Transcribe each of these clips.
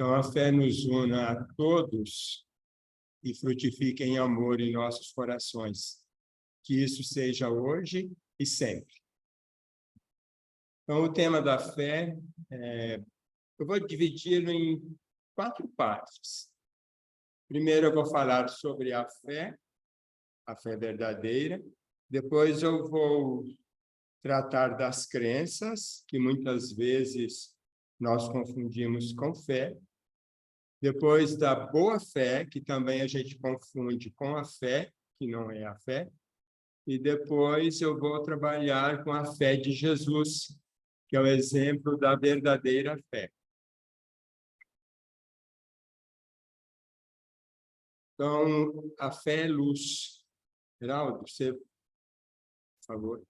Então, a fé nos una a todos e frutifique em amor em nossos corações. Que isso seja hoje e sempre. Então, o tema da fé, eu vou dividi-lo em 4 partes. Primeiro, eu vou falar sobre a fé verdadeira. Depois, eu vou tratar das crenças, que muitas vezes nós confundimos com fé. Depois, da boa fé, que também a gente confunde com a fé, que não é a fé. E depois eu vou trabalhar com a fé de Jesus, que é o exemplo da verdadeira fé. Então, a fé é luz. Geraldo, você, por favor.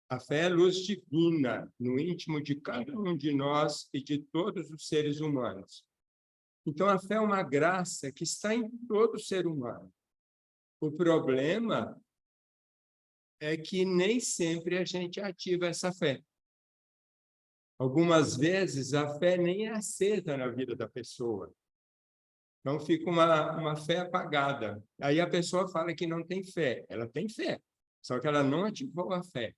A fé é luz divina no íntimo de cada um de nós e de todos os seres humanos. Então, a fé é uma graça que está em todo ser humano. O problema é que nem sempre a gente ativa essa fé. Algumas vezes, a fé nem é acesa na vida da pessoa. Então, fica uma fé apagada. Aí a pessoa fala que não tem fé. Ela tem fé, só que ela não ativou a fé.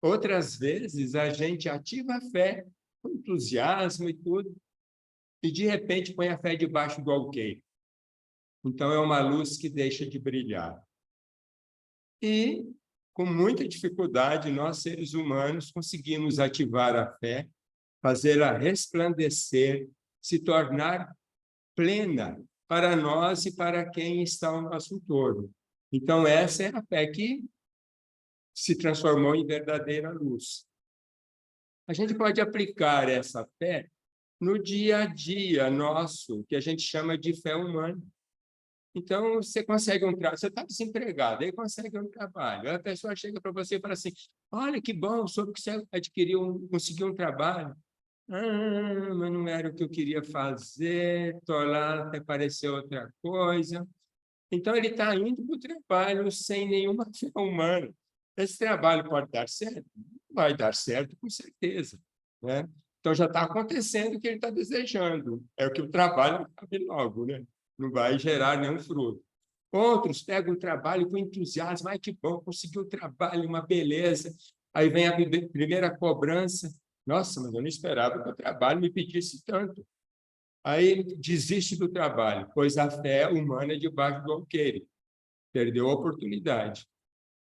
Outras vezes, a gente ativa a fé com entusiasmo e tudo, e, de repente, põe a fé debaixo do alqueire. Então, é uma luz que deixa de brilhar. E, com muita dificuldade, nós, seres humanos, conseguimos ativar a fé, fazê-la resplandecer, se tornar plena para nós e para quem está ao nosso entorno. Então, essa é a fé que se transformou em verdadeira luz. A gente pode aplicar essa fé no dia a dia nosso, que a gente chama de fé humana. Então, você consegue você está desempregado, aí consegue um trabalho. Aí a pessoa chega para você e fala assim, olha que bom, soube que você conseguiu um trabalho. Ah, mas não era o que eu queria fazer, estou lá, até pareceu outra coisa. Então, ele está indo para o trabalho sem nenhuma fé humana. Esse trabalho pode dar certo? Vai dar certo, com certeza, né? Então, já está acontecendo o que ele está desejando. É o que o trabalho sabe logo, né? Não vai gerar nenhum fruto. Outros pegam o trabalho com entusiasmo. Ai, que bom, conseguiu o trabalho, uma beleza. Aí vem a primeira cobrança. Nossa, mas eu não esperava que o trabalho me pedisse tanto. Aí desiste do trabalho, pois a fé humana é debaixo do alqueire. Perdeu a oportunidade.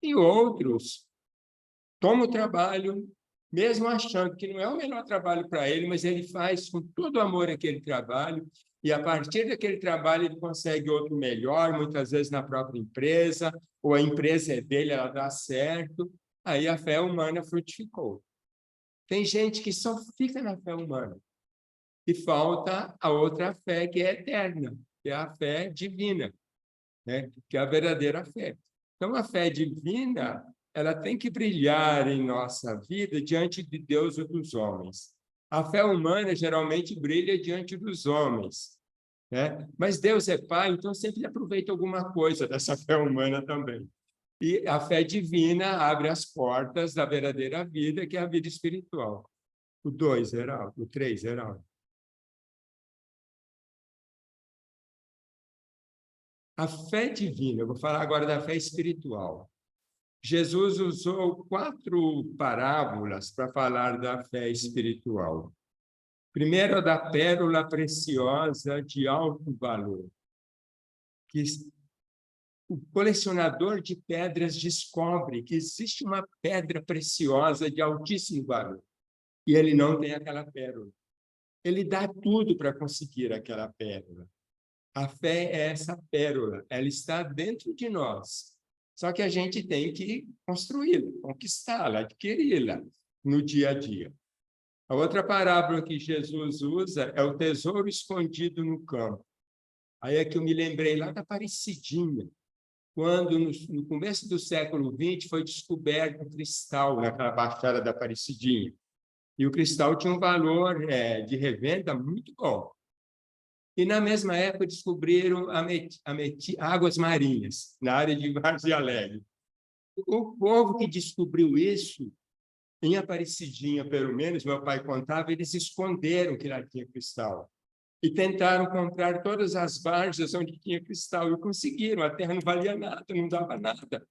E outros tomam o trabalho, mesmo achando que não é o melhor trabalho para ele, mas ele faz com todo amor aquele trabalho, e a partir daquele trabalho ele consegue outro melhor, muitas vezes na própria empresa, ou a empresa é dele, ela dá certo, aí a fé humana frutificou. Tem gente que só fica na fé humana, e falta a outra fé que é eterna, que é a fé divina, né? Que é a verdadeira fé. Então, a fé divina, ela tem que brilhar em nossa vida diante de Deus e dos homens. A fé humana geralmente brilha diante dos homens, né? Mas Deus é Pai, então sempre aproveita alguma coisa dessa fé humana também. E a fé divina abre as portas da verdadeira vida, que é a vida espiritual. O 2, Geraldo. O 3, Geraldo. A fé divina, eu vou falar agora da fé espiritual. Jesus usou 4 parábolas para falar da fé espiritual. Primeiro, a da pérola preciosa de alto valor, que o colecionador de pedras descobre que existe uma pedra preciosa de altíssimo valor, e ele não tem aquela pérola. Ele dá tudo para conseguir aquela pérola. A fé é essa pérola, ela está dentro de nós. Só que a gente tem que construí-la, conquistá-la, adquiri-la no dia a dia. A outra parábola que Jesus usa é o tesouro escondido no campo. Aí é que eu me lembrei lá da Aparecidinha, quando no começo do século XX foi descoberto o cristal naquela Baixada da Aparecidinha. E o cristal tinha um valor de revenda muito bom. E, na mesma época, descobriram águas marinhas, na área de Várzea Alegre. O povo que descobriu isso Em Aparecidinha, pelo menos, meu pai contava, eles esconderam que lá tinha cristal. E tentaram comprar todas as várzeas onde tinha cristal. E conseguiram, a terra não valia nada, não dava nada.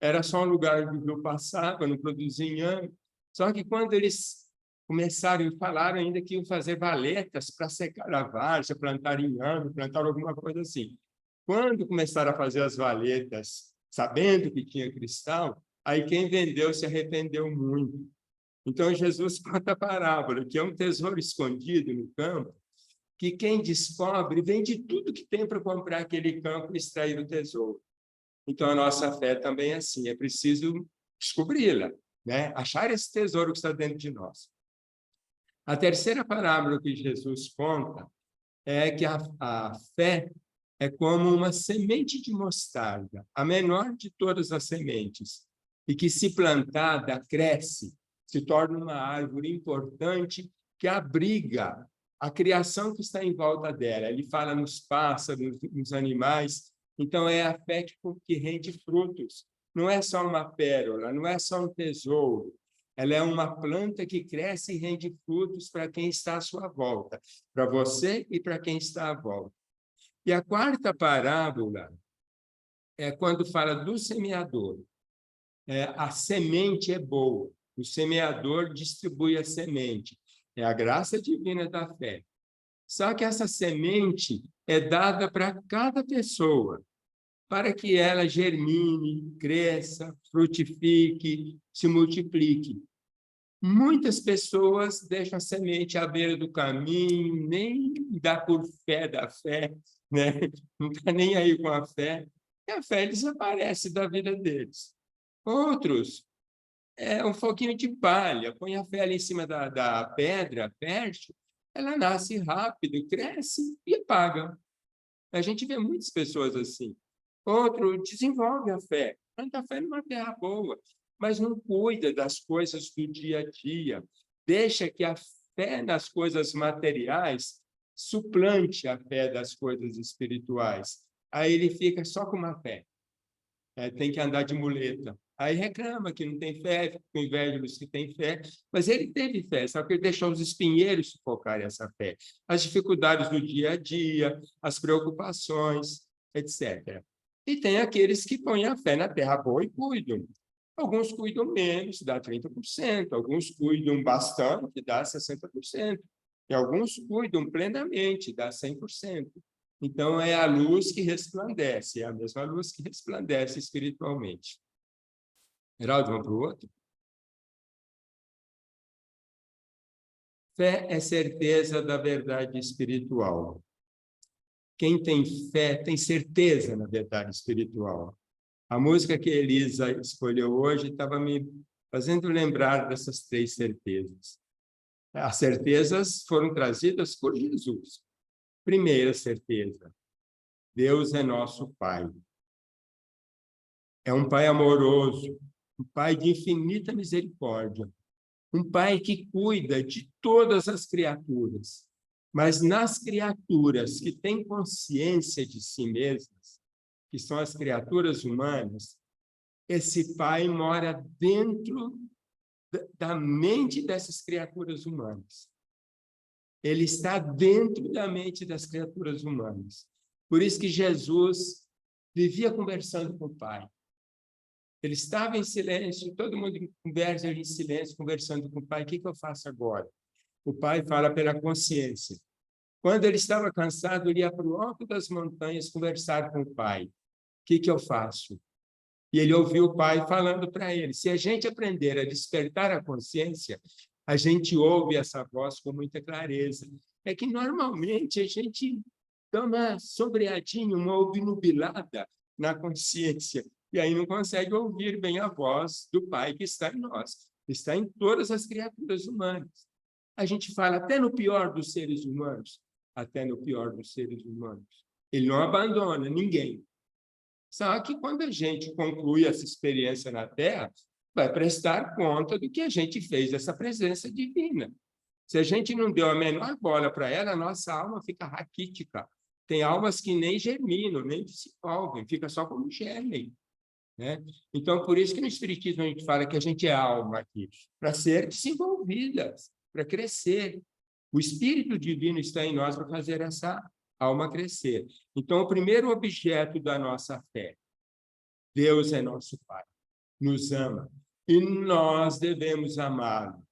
Era só um lugar onde o rio passava, não produzia inhame. Só que quando eles começaram e falaram ainda que iam fazer valetas para secar a várzea, plantar inhame, plantar alguma coisa assim. Quando começaram a fazer as valetas, sabendo que tinha cristal, aí quem vendeu se arrependeu muito. Então, Jesus conta a parábola, que é um tesouro escondido no campo, que quem descobre vende tudo que tem para comprar aquele campo e extrair o tesouro. Então, a nossa fé também é assim, é preciso descobri-la, né? Achar esse tesouro que está dentro de nós. A terceira parábola que Jesus conta é que a fé é como uma semente de mostarda, a menor de todas as sementes, e que, se plantada, cresce, se torna uma árvore importante que abriga a criação que está em volta dela. Ele fala nos pássaros, nos animais. Então, é a fé que rende frutos. Não é só uma pérola, não é só um tesouro. Ela é uma planta que cresce e rende frutos para quem está à sua volta, para você e para quem está à volta. E a quarta parábola é quando fala do semeador. A semente é boa, o semeador distribui a semente. É a graça divina da fé. Só que essa semente é dada para cada pessoa, para que ela germine, cresça, frutifique, se multiplique. Muitas pessoas deixam a semente à beira do caminho, nem dá por fé da fé, né? Não está nem aí com a fé, e a fé desaparece da vida deles. Outros, é um foguinho de palha, põe a fé ali em cima da pedra, fértil, ela nasce rápido, cresce e apaga. A gente vê muitas pessoas assim. Outro desenvolve a fé, planta a fé numa terra boa, mas não cuida das coisas do dia a dia. Deixa que a fé nas coisas materiais suplante a fé das coisas espirituais. Aí ele fica só com uma fé. Tem que andar de muleta. Aí reclama que não tem fé, fica com inveja dos que têm fé, mas ele teve fé, só que ele deixou os espinheiros sufocarem essa fé. As dificuldades do dia a dia, as preocupações, etc. E tem aqueles que põem a fé na terra boa e cuidam. Alguns cuidam menos, dá 30%, alguns cuidam bastante, dá 60%, e alguns cuidam plenamente, dá 100%. Então, é a luz que resplandece, é a mesma luz que resplandece espiritualmente. Geraldo, vamos para o outro? Fé é certeza da verdade espiritual. Quem tem fé tem certeza na verdade espiritual. A música que a Elisa escolheu hoje estava me fazendo lembrar dessas três certezas. As certezas foram trazidas por Jesus. Primeira certeza: Deus é nosso Pai. É um Pai amoroso, um Pai de infinita misericórdia, um Pai que cuida de todas as criaturas. Mas nas criaturas que têm consciência de si mesmas, que são as criaturas humanas, esse Pai mora dentro da mente dessas criaturas humanas. Ele está dentro da mente das criaturas humanas. Por isso que Jesus vivia conversando com o Pai. Ele estava em silêncio, todo mundo conversa em silêncio, conversando com o Pai. O que eu faço agora? O Pai fala pela consciência. Quando ele estava cansado, ele ia para o alto das montanhas conversar com o Pai. O que eu faço? E ele ouviu o Pai falando para ele. Se a gente aprender a despertar a consciência, a gente ouve essa voz com muita clareza. É que, normalmente, a gente dá uma sobreadinha, uma obnubilada na consciência, e aí não consegue ouvir bem a voz do Pai que está em nós, está em todas as criaturas humanas. A gente fala até no pior dos seres humanos, até no pior dos seres humanos. Ele não abandona ninguém. Só que quando a gente conclui essa experiência na Terra, vai prestar conta do que a gente fez dessa presença divina. Se a gente não deu a menor bola para ela, a nossa alma fica raquítica. Tem almas que nem germinam, nem desenvolvem, fica só como germem. né? Então, por isso que no Espiritismo a gente fala que a gente é alma aqui, para ser desenvolvida, para crescer. O Espírito Divino está em nós para fazer essa alma crescer. Então, o primeiro objeto da nossa fé, Deus é nosso Pai, nos ama, e nós devemos amá-lo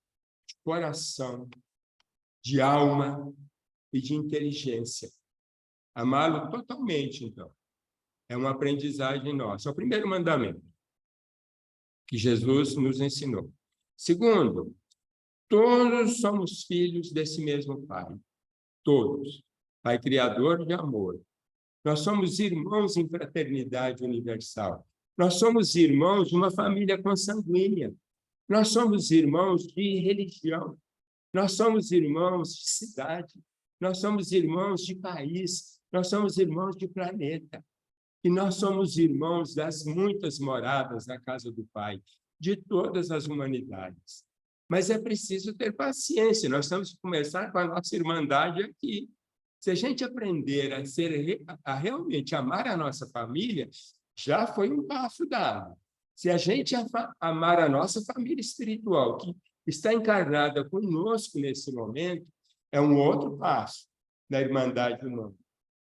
de coração, de alma e de inteligência. Amá-lo totalmente, então. É uma aprendizagem nossa. É o primeiro mandamento que Jesus nos ensinou. Segundo, todos somos filhos desse mesmo Pai. Todos. Pai criador de amor. Nós somos irmãos em fraternidade universal. Nós somos irmãos de uma família consanguínea. Nós somos irmãos de religião. Nós somos irmãos de cidade. Nós somos irmãos de país. Nós somos irmãos de planeta. E nós somos irmãos das muitas moradas na casa do Pai, de todas as humanidades. Mas é preciso ter paciência. Nós temos que começar com a nossa irmandade aqui. Se a gente aprender a realmente amar a nossa família, já foi um passo dado. Se a gente amar a nossa família espiritual, que está encarnada conosco nesse momento, é um outro passo da irmandade humana.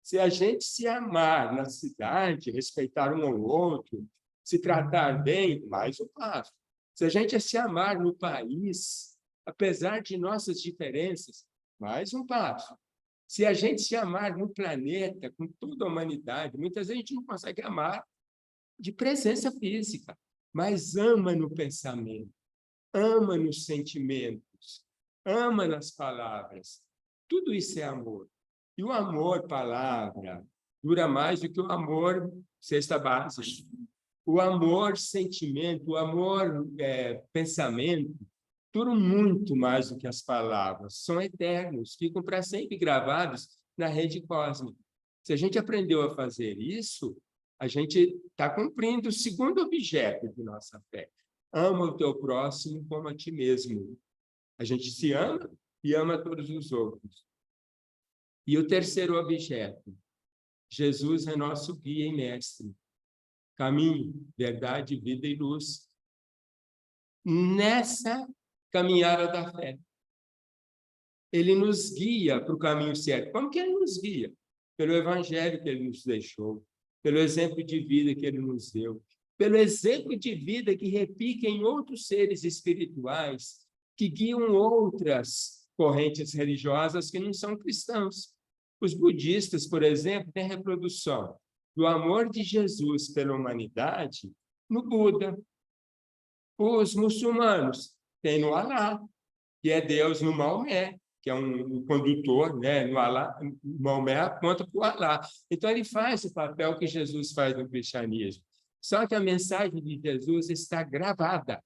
Se a gente se amar na cidade, respeitar um ao outro, se tratar bem, mais um passo. Se a gente se amar no país, apesar de nossas diferenças, mais um passo. Se a gente se amar no planeta, com toda a humanidade, muitas vezes a gente não consegue amar de presença física, mas ama no pensamento, ama nos sentimentos, ama nas palavras. Tudo isso é amor. E o amor, palavra, dura mais do que o amor, cesta básica. O amor, sentimento, o amor, pensamento, duram muito mais do que as palavras. São eternos, ficam para sempre gravados na rede cósmica. Se a gente aprendeu a fazer isso, a gente está cumprindo o segundo objeto de nossa fé. Ama o teu próximo como a ti mesmo. A gente se ama e ama todos os outros. E o terceiro objeto, Jesus é nosso guia e mestre. Caminho, verdade, vida e luz. Nessa caminhada da fé, ele nos guia para o caminho certo. Como que ele nos guia? Pelo evangelho que ele nos deixou, pelo exemplo de vida que ele nos deu, pelo exemplo de vida que repica em outros seres espirituais, que guiam outras correntes religiosas que não são cristãos. Os budistas, por exemplo, têm reprodução do amor de Jesus pela humanidade no Buda. Os muçulmanos têm no Alá, que é Deus no Maomé, que é um condutor, né? No Alá, Maomé aponta para o Alá. Então, ele faz o papel que Jesus faz no cristianismo. Só que a mensagem de Jesus está gravada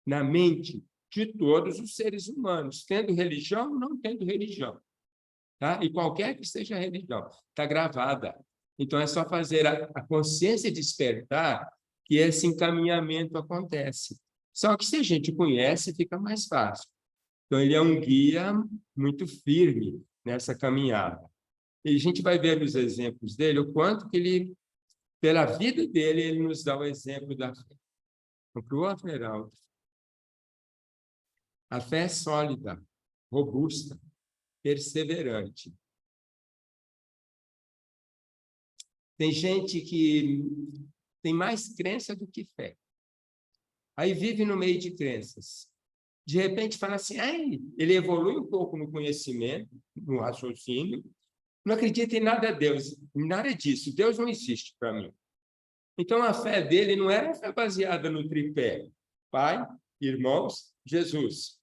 na mente de todos os seres humanos, tendo religião ou não tendo religião. Tá? E qualquer que seja a religião, está gravada. Então, é só fazer a consciência despertar que esse encaminhamento acontece. Só que se a gente conhece, fica mais fácil. Então, ele é um guia muito firme nessa caminhada. E a gente vai ver nos exemplos dele o quanto que ele, pela vida dele, ele nos dá o exemplo da fé. Então, para o outro, Heraldo, a fé é sólida, robusta, perseverante. Tem gente que tem mais crença do que fé. Aí vive no meio de crenças. De repente fala assim, ele evolui um pouco no conhecimento, no raciocínio, não acredita em nada a Deus, em nada disso. Deus não existe para mim. Então, a fé dele não era fé baseada no tripé. Pai, irmãos, Jesus.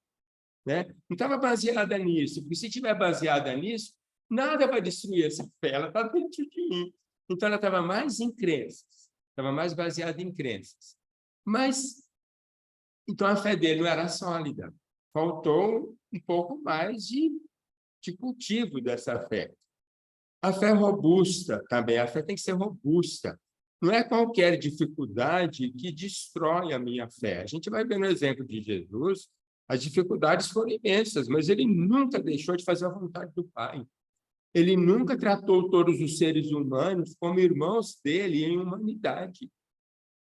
Né? Não estava baseada nisso, porque se estiver baseada nisso, nada vai destruir essa fé, ela está dentro de mim. Então, ela estava mais em crenças, estava mais baseada em crenças. Mas, então, a fé dele não era sólida. Faltou um pouco mais de cultivo dessa fé. A fé robusta também, a fé tem que ser robusta. Não é qualquer dificuldade que destrói a minha fé. A gente vai ver no exemplo de Jesus, as dificuldades foram imensas, mas ele nunca deixou de fazer a vontade do Pai. Ele nunca tratou todos os seres humanos como irmãos dele em humanidade.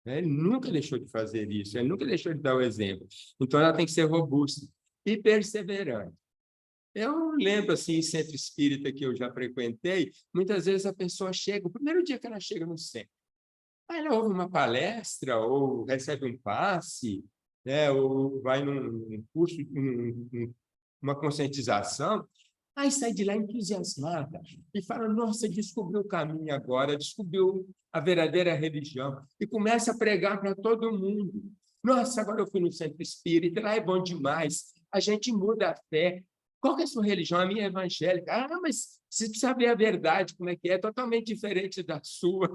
né? Ele nunca deixou de fazer isso, ele nunca deixou de dar o exemplo. Então, ela tem que ser robusta e perseverante. Eu lembro, assim, em centro espírita que eu já frequentei, muitas vezes a pessoa chega, o primeiro dia que ela chega no centro, aí ela ouve uma palestra, ou recebe um passe, né, ou vai num curso, uma conscientização, aí sai de lá entusiasmada e fala, nossa, descobriu o caminho agora, descobriu a verdadeira religião, e começa a pregar para todo mundo. Nossa, agora eu fui no centro espírita, lá é bom demais, a gente muda a fé. Qual que é a sua religião? A minha é evangélica. Ah, mas você precisa ver a verdade, como é totalmente diferente da sua.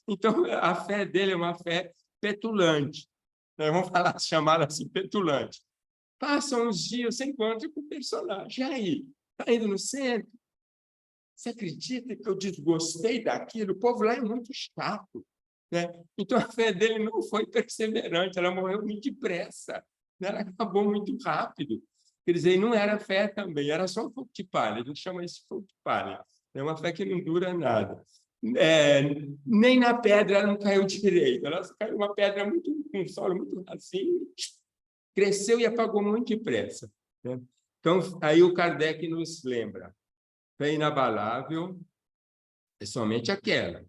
Então, a fé dele é uma fé petulante. Nós vamos falar, chamá-la assim, petulante. Passam uns dias, você encontra com o personagem. E aí? Está indo no centro? Você acredita que eu desgostei daquilo? O povo lá é muito chato. Né? Então, a fé dele não foi perseverante, ela morreu muito depressa. Né? Ela acabou muito rápido. Quer dizer, não era fé também, era só um fogo de palha. A gente chama isso de fogo de palha. É uma fé que não dura nada. Nem na pedra ela não caiu direito. Ela caiu uma pedra muito, um solo muito rasinho, cresceu e apagou muito depressa. Né? Então, aí o Kardec nos lembra, fé inabalável é somente aquela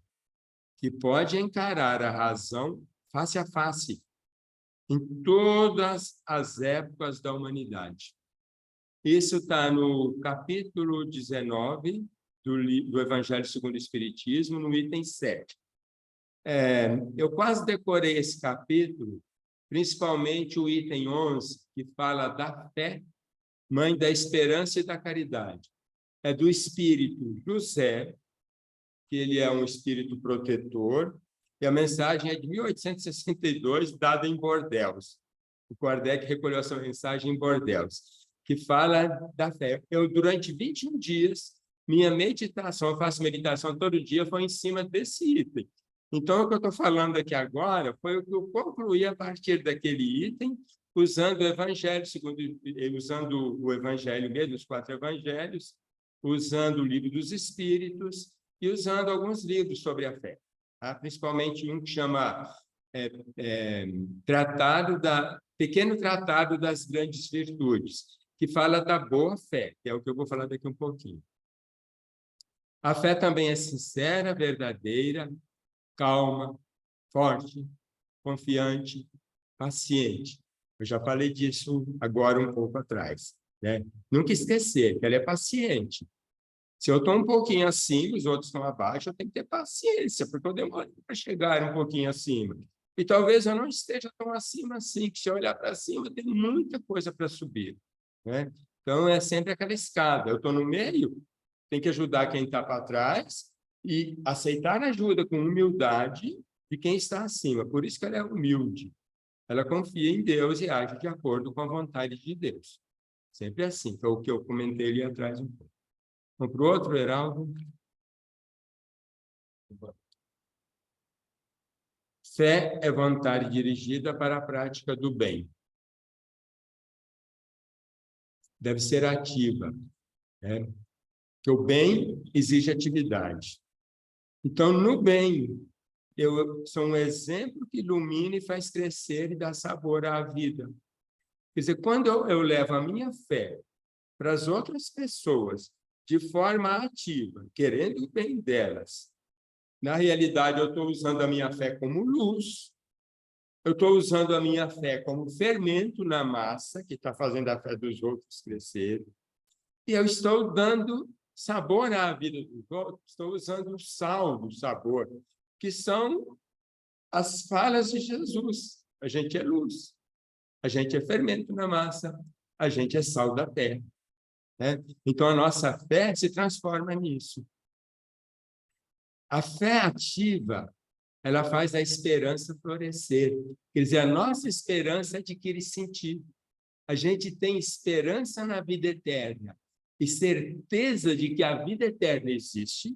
que pode encarar a razão face a face em todas as épocas da humanidade. Isso está no capítulo 19 do Evangelho segundo o Espiritismo, no item 7. Eu quase decorei esse capítulo, principalmente o item 11, que fala da fé, mãe da esperança e da caridade. É do espírito José, que ele é um espírito protetor, e a mensagem é de 1862, dada em Bordeaux. O Kardec recolheu essa mensagem em Bordeaux, que fala da fé. Eu, durante 21 dias, minha meditação, eu faço meditação todo dia, foi em cima desse item. Então, o que eu estou falando aqui agora foi o que eu concluí a partir daquele item, usando o Evangelho, usando o Evangelho mesmo, os 4 Evangelhos, usando o Livro dos Espíritos e usando alguns livros sobre a fé. Tá? Principalmente um que chama Pequeno Tratado das Grandes Virtudes, que fala da boa fé, que é o que eu vou falar daqui um pouquinho. A fé também é sincera, verdadeira, calma, forte, confiante, paciente. Eu já falei disso agora um pouco atrás. Né? Nunca esquecer que ela é paciente. Se eu estou um pouquinho acima, os outros estão abaixo, eu tenho que ter paciência, porque eu demoro para chegar um pouquinho acima. E talvez eu não esteja tão acima assim, que se eu olhar para cima, tem muita coisa para subir. Né? Então, é sempre aquela escada. Eu estou no meio, tem que ajudar quem está para trás e aceitar ajuda com humildade de quem está acima. Por isso que ela é humilde. Ela confia em Deus e age de acordo com a vontade de Deus. Sempre assim. Foi o que eu comentei ali atrás um pouco. Vamos para o outro, Heraldo. Fé é vontade dirigida para a prática do bem. Deve ser ativa, né? Porque o bem exige atividade. Então, no bem, eu sou um exemplo que ilumina e faz crescer e dá sabor à vida. Quer dizer, quando eu levo a minha fé para as outras pessoas de forma ativa, querendo o bem delas, na realidade, eu estou usando a minha fé como luz, eu estou usando a minha fé como fermento na massa, que está fazendo a fé dos outros crescer, e eu estou dando sabor à vida dos outros, estou usando o sal do sabor, que são as falas de Jesus. A gente é luz, a gente é fermento na massa, a gente é sal da terra. Né? Então, a nossa fé se transforma nisso. A fé ativa, ela faz a esperança florescer. Quer dizer, a nossa esperança adquire sentido. A gente tem esperança na vida eterna e certeza de que a vida eterna existe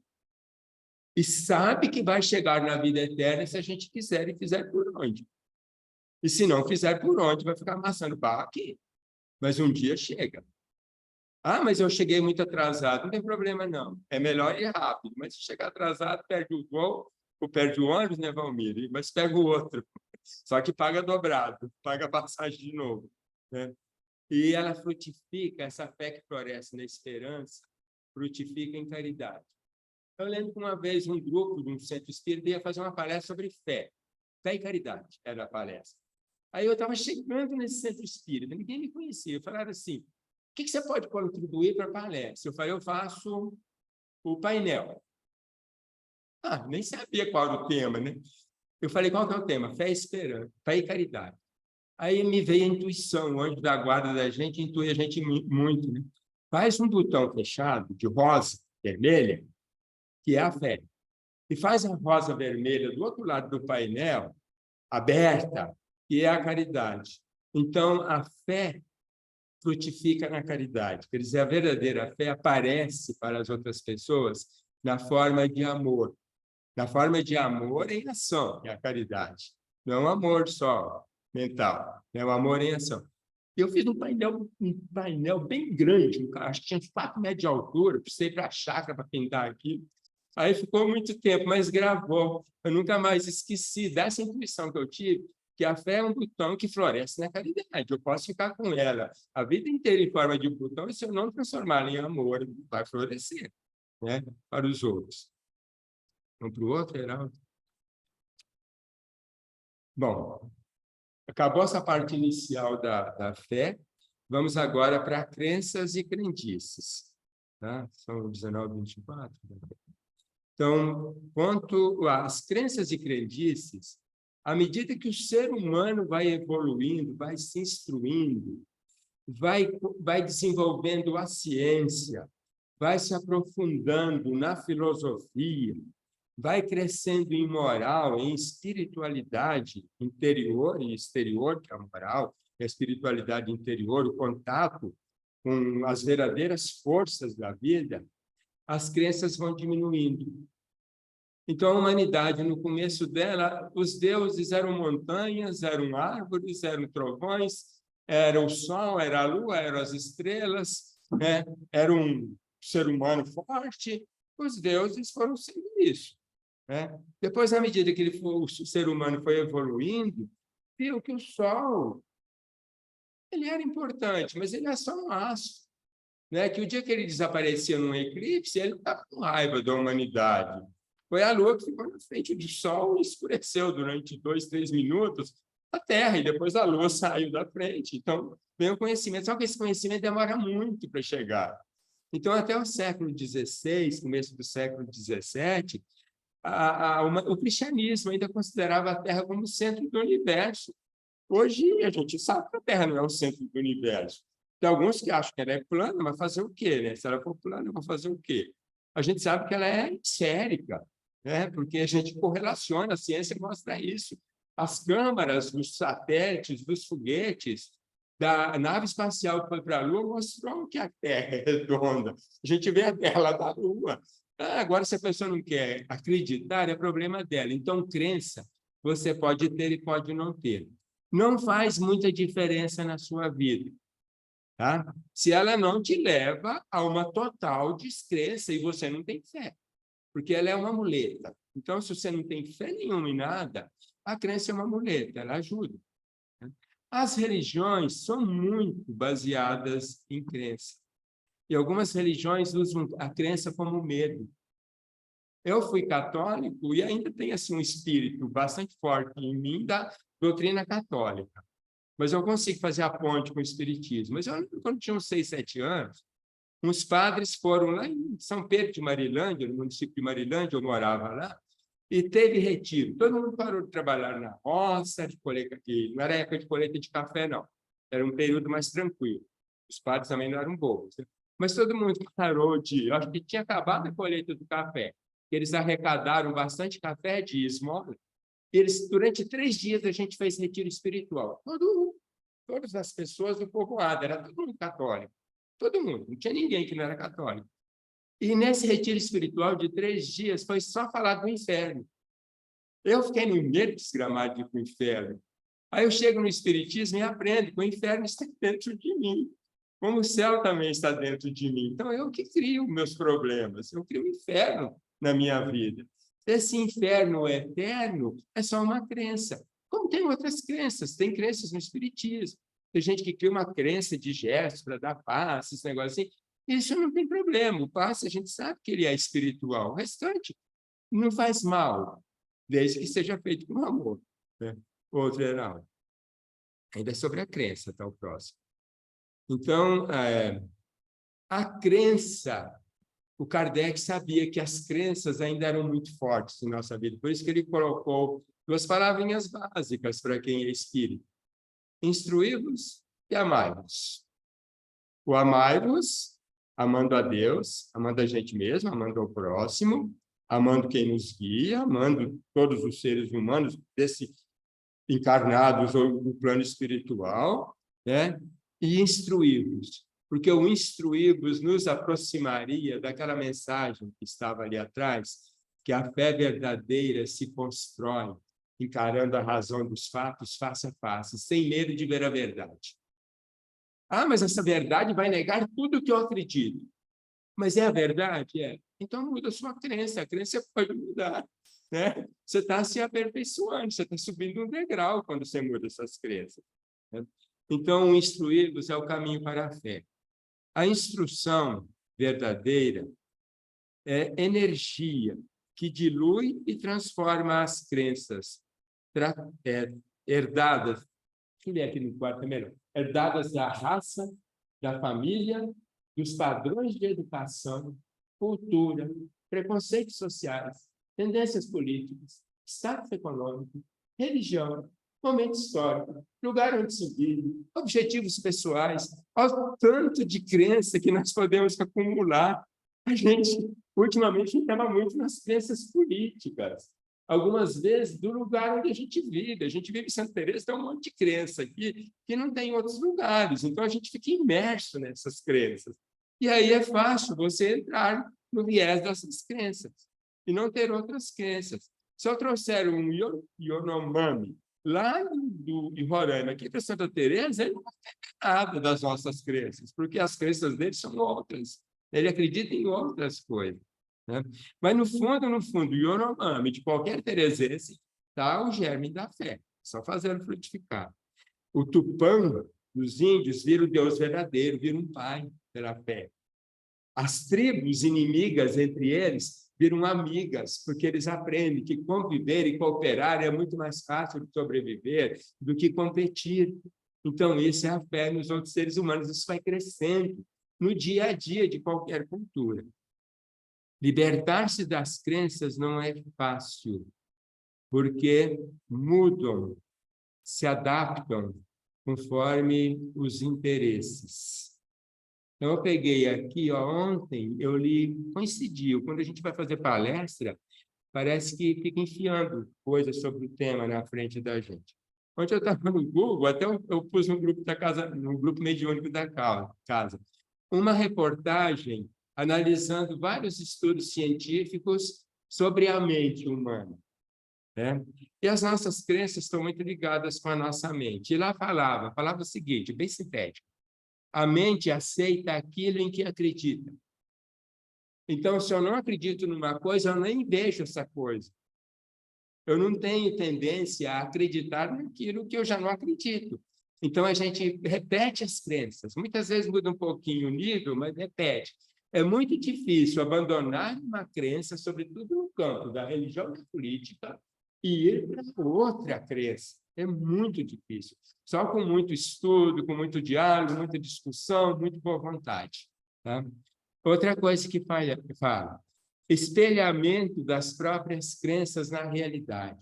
e sabe que vai chegar na vida eterna se a gente quiser e fizer por onde. E se não fizer por onde, vai ficar amassando barro aqui. Mas um dia chega. Ah, mas eu cheguei muito atrasado. Não tem problema, não. É melhor ir rápido. Mas se chegar atrasado, perde o voo, ou perde o ônibus, né, Valmir? Mas pega o outro. Só que paga dobrado, paga a passagem de novo, né? E ela frutifica, essa fé que floresce na esperança, frutifica em caridade. Eu lembro que uma vez um grupo de um centro espírita ia fazer uma palestra sobre fé. Fé e caridade era a palestra. Aí eu estava chegando nesse centro espírita, ninguém me conhecia. Falaram assim, o que você pode contribuir para a palestra? Eu falei, eu faço o painel. Nem sabia qual era o tema, né? Eu falei, qual que é o tema? Fé e esperança, fé e caridade. Aí me veio a intuição, o anjo da guarda da gente intui a gente muito, né? Faz um botão fechado, de rosa, vermelha, que é a fé. E faz a rosa vermelha do outro lado do painel, aberta, que é a caridade. Então, a fé frutifica na caridade. Quer dizer, a verdadeira fé aparece para as outras pessoas na forma de amor. Na forma de amor em ação, é a caridade. Não é um amor só mental, é um amor em ação. Eu fiz um painel bem grande, acho que tinha uns 4 metros de altura, precisei para a chácara para pintar aqui. Aí ficou muito tempo, mas gravou. Eu nunca mais esqueci dessa intuição que eu tive, que a fé é um botão que floresce na caridade. Eu posso ficar com ela a vida inteira em forma de botão, e se eu não transformá-la em amor, vai florescer, né, para os outros. Um para o outro, Heraldo? Bom, acabou essa parte inicial da fé. Vamos agora para crenças e crendices. Tá? São 19, 24. Então, quanto às crenças e crendices, à medida que o ser humano vai evoluindo, vai se instruindo, vai desenvolvendo a ciência, vai se aprofundando na filosofia, vai crescendo em moral, em espiritualidade interior e exterior, que é a moral, a espiritualidade interior, o contato com as verdadeiras forças da vida, as crenças vão diminuindo. Então, a humanidade, no começo dela, os deuses eram montanhas, eram árvores, eram trovões, era o sol, era a lua, eram as estrelas, né? Era um ser humano forte. Os deuses foram sendo isso, né? Depois, à medida que o ser humano foi evoluindo, viu que o sol ele era importante, mas ele é só um astro, né? Que o dia que ele desaparecia num eclipse, ele estava com raiva da humanidade. Foi a Lua que ficou na frente do Sol e escureceu durante 2, 3 minutos a Terra, e depois a Lua saiu da frente. Então, vem o conhecimento, só que esse conhecimento demora muito para chegar. Então, até o século XVI, começo do século XVII, o cristianismo ainda considerava a Terra como o centro do universo. Hoje, a gente sabe que a Terra não é o centro do universo. Tem alguns que acham que ela é plana, mas fazer o quê, né? Se ela for plana, eu vou fazer o quê? A gente sabe que ela é esférica, né? Porque a gente correlaciona, a ciência mostra isso. As câmaras dos satélites, dos foguetes, da nave espacial que foi para a Lua, mostrou que a Terra é redonda. A gente vê a Terra lá da Lua. Agora, se a pessoa não quer acreditar, é problema dela. Então, crença, você pode ter e pode não ter. Não faz muita diferença na sua vida, tá? Se ela não te leva a uma total descrença e você não tem fé, porque ela é uma muleta. Então, se você não tem fé nenhuma em nada, a crença é uma muleta, ela ajuda, né? As religiões são muito baseadas em crença. E algumas religiões usam a crença como medo. Eu fui católico e ainda tenho assim, um espírito bastante forte em mim da doutrina católica. Mas eu consigo fazer a ponte com o espiritismo. Mas eu, quando tinha uns 6, 7 anos, uns padres foram lá em São Pedro de Marilândia, no município de Marilândia, eu morava lá, e teve retiro. Todo mundo parou de trabalhar na roça, de colheita, não era época de colheita de café, não. Era um período mais tranquilo. Os padres também não eram bobos, né? Mas todo mundo parou de... Acho que tinha acabado a colheita do café. Eles arrecadaram bastante café de esmola. Durante 3 dias, a gente fez retiro espiritual. Todas as pessoas do povoado, era todo mundo católico. Todo mundo, não tinha ninguém que não era católico. E nesse retiro espiritual de 3 dias, foi só falar do inferno. Eu fiquei no medo desgramado de ir para o inferno. Aí eu chego no espiritismo e aprendo que o inferno está dentro de mim, como o céu também está dentro de mim. Então, eu que crio meus problemas, eu crio o inferno na minha vida. Esse inferno eterno é só uma crença. Como tem outras crenças, tem crenças no espiritismo. Tem gente que cria uma crença de gestos para dar passe, esse negócio assim. Isso não tem problema. O passe, a gente sabe que ele é espiritual. O restante não faz mal, desde que seja feito com amor. Né? Outro geral. Ainda é sobre a crença, tá o próximo. Então, a crença, o Kardec sabia que as crenças ainda eram muito fortes em nossa vida, por isso que ele colocou 2 palavrinhas básicas para quem é espírita: instruí-vos e amai-vos. O amai-vos, amando a Deus, amando a gente mesmo, amando ao próximo, amando quem nos guia, amando todos os seres humanos desse encarnados ou no plano espiritual, né? E instruí-vos, porque o instruí-vos nos aproximaria daquela mensagem que estava ali atrás, que a fé verdadeira se constrói encarando a razão dos fatos face a face, sem medo de ver a verdade. Ah, mas essa verdade vai negar tudo que eu acredito. Mas é a verdade? É. Então muda a sua crença, a crença pode mudar. Né? Você está se aperfeiçoando, você está subindo um degrau quando você muda essas crenças. Né? Então, instruí-vos é o caminho para a fé. A instrução verdadeira é energia que dilui e transforma as crenças herdadas, deixa eu ler aqui no quarto melhor, herdadas da raça, da família, dos padrões de educação, cultura, preconceitos sociais, tendências políticas, status econômico, religião, momento histórico, lugar onde se vive, objetivos pessoais, ao tanto de crença que nós podemos acumular. A gente, ultimamente, estava muito nas crenças políticas. Algumas vezes, do lugar onde a gente vive. A gente vive em Santa Teresa, tem um monte de crença aqui que não tem em outros lugares. Então, a gente fica imerso nessas crenças. E aí é fácil você entrar no viés dessas crenças e não ter outras crenças. Se eu trouxer um Yanomami lá de Roraima aqui para Santa Teresa, ele não vai ter nada das nossas crenças, porque as crenças dele são outras. Ele acredita em outras coisas. Né? Mas, no fundo, o Yanomami de qualquer teresense está o germe da fé, só fazendo frutificar. O Tupã dos índios vira o Deus verdadeiro, vira um pai pela fé. As tribos inimigas entre eles viram amigas, porque eles aprendem que conviver e cooperar é muito mais fácil de sobreviver do que competir. Então, isso é a fé nos outros seres humanos. Isso vai crescendo no dia a dia de qualquer cultura. Libertar-se das crenças não é fácil, porque mudam, se adaptam conforme os interesses. Então, eu peguei aqui, ontem, eu li, coincidiu, quando a gente vai fazer palestra, parece que fica enfiando coisas sobre o tema na frente da gente. Ontem eu estava no Google, até eu pus no grupo da casa, no grupo mediúnico da casa, uma reportagem analisando vários estudos científicos sobre a mente humana. Né? E as nossas crenças estão muito ligadas com a nossa mente. E lá falava o seguinte, bem sintético: a mente aceita aquilo em que acredita. Então, se eu não acredito numa coisa, eu nem vejo essa coisa. Eu não tenho tendência a acreditar naquilo que eu já não acredito. Então, a gente repete as crenças. Muitas vezes muda um pouquinho o nível, mas repete. É muito difícil abandonar uma crença, sobretudo no campo da religião e da política, e ir para outra crença. É muito difícil. Só com muito estudo, com muito diálogo, muita discussão, muito boa vontade. Tá? Outra coisa que fala, espelhamento das próprias crenças na realidade.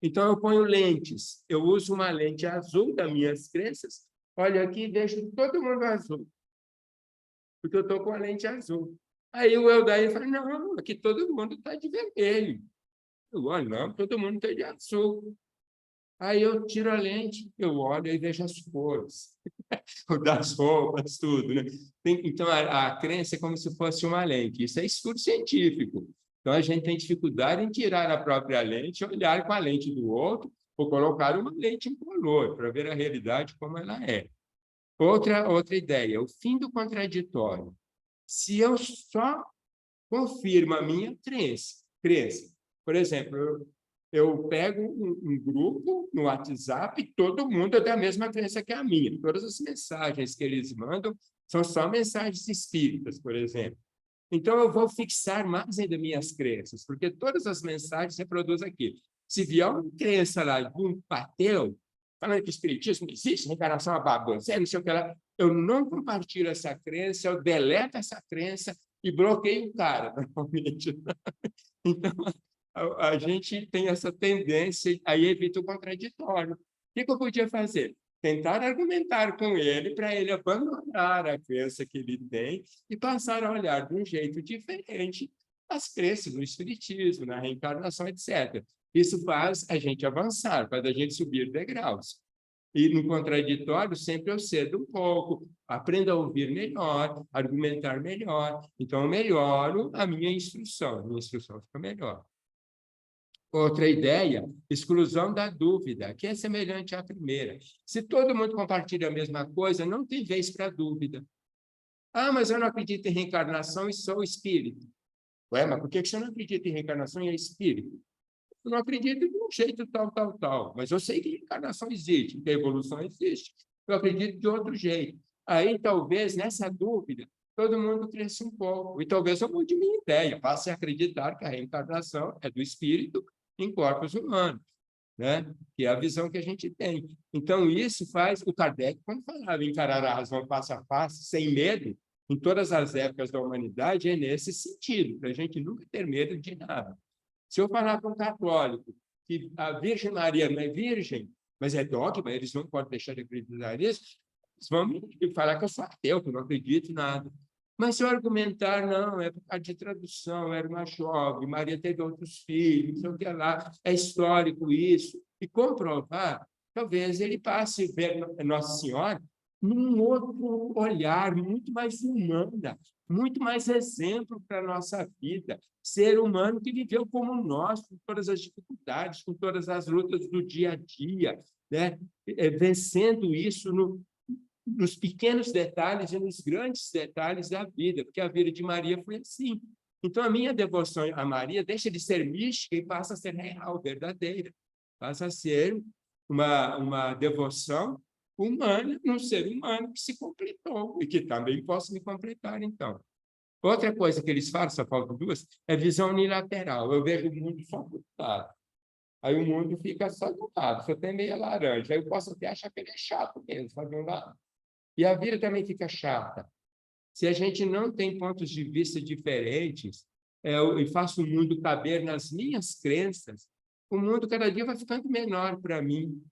Então, eu ponho lentes. Eu uso uma lente azul das minhas crenças. Olha aqui e vejo todo mundo azul. Porque eu estou com a lente azul. Aí o Eldair fala, não, aqui todo mundo está de vermelho. Eu olho, não, todo mundo está de azul. Aí eu tiro a lente, eu olho e vejo as cores, das roupas, tudo. Né? Então, a crença é como se fosse uma lente. Isso é estudo científico. Então, a gente tem dificuldade em tirar a própria lente, olhar com a lente do outro, ou colocar uma lente incolor, para ver a realidade como ela é. Outra ideia, o fim do contraditório. Se eu só confirmo a minha crença, Por exemplo, eu pego um grupo no WhatsApp, todo mundo tem a mesma crença que a minha. Todas as mensagens que eles mandam são só mensagens espíritas, por exemplo. Então, eu vou fixar mais ainda minhas crenças, porque todas as mensagens reproduzem aquilo. Se vier uma crença lá de um ateu, falando que o espiritismo não existe, reencarnação é uma bagunça, não sei o que lá, eu não compartilho essa crença, eu deleto essa crença e bloqueio o cara, normalmente. Então, a gente tem essa tendência, aí evita o contraditório. O que eu podia fazer? Tentar argumentar com ele para ele abandonar a crença que ele tem e passar a olhar de um jeito diferente as crenças no espiritismo, na reencarnação, etc. Isso faz a gente avançar, faz a gente subir degraus. E no contraditório, sempre eu cedo um pouco, aprendo a ouvir melhor, argumentar melhor. Então, eu melhoro a minha instrução fica melhor. Outra ideia, exclusão da dúvida, que é semelhante à primeira. Se todo mundo compartilha a mesma coisa, não tem vez para dúvida. Ah, mas eu não acredito em reencarnação e sou espírito. Ué, mas por que você não acredita em reencarnação e é espírito? Eu não acredito de um jeito tal. Mas eu sei que reencarnação existe, que a evolução existe. Eu acredito de outro jeito. Aí, talvez, nessa dúvida, todo mundo cresça um pouco. E talvez eu mude minha ideia, passe a acreditar que a reencarnação é do espírito em corpos humanos, né? Que é a visão que a gente tem. Então, isso faz... O Kardec, quando falava em encarar a razão passo a passo, sem medo, em todas as épocas da humanidade, é nesse sentido, para a gente nunca ter medo de nada. Se eu falar para um católico que a Virgem Maria não é virgem, mas é dogma, eles não podem deixar de acreditar nisso, eles vão me falar que eu sou ateu, que eu não acredito em nada. Mas se eu argumentar, não, é por causa de tradução, era uma jovem, Maria teve outros filhos, não sei o que lá, é histórico isso, e comprovar, talvez ele passe a ver Nossa Senhora num outro olhar, muito mais humana, muito mais exemplo para a nossa vida, ser humano que viveu como nós, com todas as dificuldades, com todas as lutas do dia a dia, né? Vencendo isso nos pequenos detalhes e nos grandes detalhes da vida, porque a vida de Maria foi assim. Então, a minha devoção a Maria deixa de ser mística e passa a ser real, verdadeira. Passa a ser uma devoção humana, num ser humano que se completou e que também posso me completar, então. Outra coisa que eles falam, só faltam duas, é visão unilateral. Eu vejo o mundo só do lado. Aí o mundo fica só do lado, só tem meia laranja. Aí eu posso até achar que ele é chato mesmo, só de um lado. E a vida também fica chata. Se a gente não tem pontos de vista diferentes, e faço o mundo caber nas minhas crenças, o mundo cada dia vai ficando menor para mim,